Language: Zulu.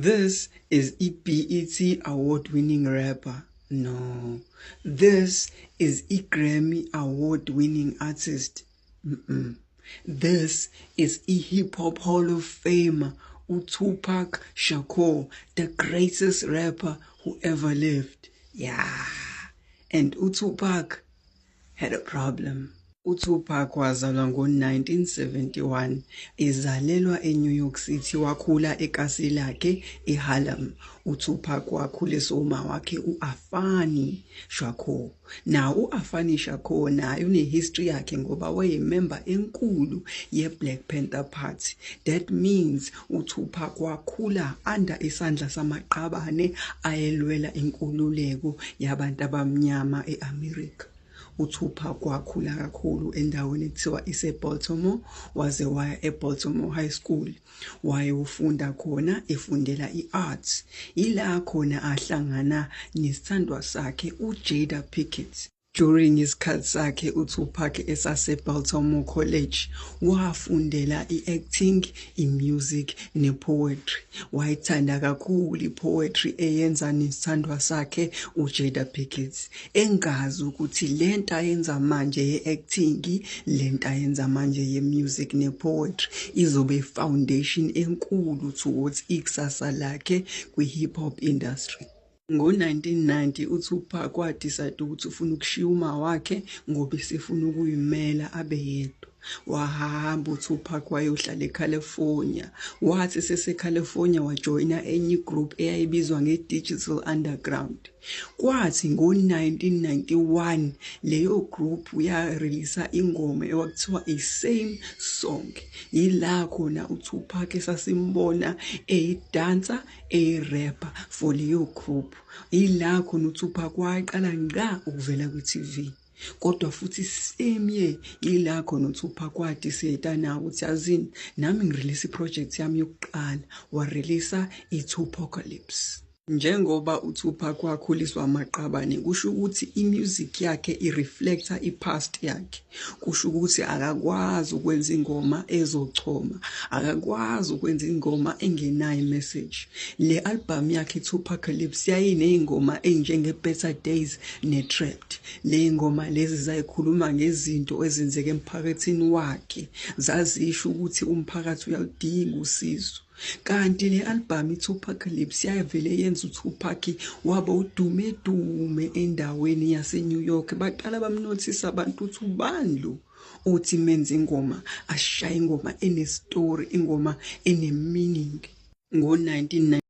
This is a BET award-winning rapper. No, this is a Grammy award-winning artist. This is a hip-hop Hall of Famer, Tupac Shakur, the greatest rapper who ever lived. Yeah, and Tupac had a problem. UTupac wazalwa ngo-1971, ezalelwa eNew York City, wakhula ekasi lakhe eHarlem. UTupac wakhuliswa uma wakhe u-Afeni Shakur. Now u-Afeni Shakur naye une-history yakhe ngoba wayemember enkulu ye-Black Panther Party. That means uTupac wakhula under isandla samaqabane ayelwela inkululeko yabantu abamnyama e-America. UTupac wakhula kakhulu endaweni ekuthiwa ise-Baltimore, waze waya e-Baltimore High School. Wayefunda khona efundela i-arts. Ila khona ahlangana nesithandwa sakhe uJada Pinkett. During isikhathi sakhe uTupac esase-Baltimore College, wafundela i-acting, i-music, ne-poetry. Wayithanda kakhulu i-poetry eyenza nesithandwa sakhe uJada Pinkett. Engazi ukuthi lento ayenza manje ye-acting, lento ayenza manje ye-music ne-poetry izobe i-foundation enkulu towards ikusasa lakhe kwi-hip hop industry. Ngo-1990 uTupac wadecide ukuthi ufuna ukushiya uma wakhe ngoba esefuna ukuyimela abe yedwa. Wahamba uTupac wayohlala eCalifornia. Wathi sese-California wajoyina enye group eyayibizwa nge-Digital Underground. Kwathi ngo-1991 leyo group yareleasa ingoma ewakuthiwa i-Same Song. Yila khona uTupac esasimbona eyidansa, eyirapper for leyo group. Yila khona uTupac waqala ngqa ukuvela kwi-TV. Kodwa futhi same year yila khona uTupac wadecide nawe ukuthi yazini nami ngirelease i-project yami yokuqala, wareleasa i-Tupacalypse. Njengoba uTupac wakhuliswa amaqabane, kusho ukuthi i-music yakhe i-reflecta i-past yakhe. Kusho ukuthi akakwazi ukwenza ingoma ezochoma, akakwazi ukwenza ingoma engenayo i-message. Le album yakhe i-Tupacalypse yayiney'ngoma ey'njenge-Better Days ne-Trapped. Le ngoma lezi zayikhuluma ngezinto ezenzeka emphakathini wakhe, zazisho ukuthi umphakathi uyaludinga usizo. Kanti le album i-Tupacalypse yavele yenza uTupac waba udume endaweni yase-New York. Baqala bamnothisa abantu ukuthi ubani lo uthi menza ingoma, ashaya ingoma ene-story, ingoma ene-meaning. Ngo-1990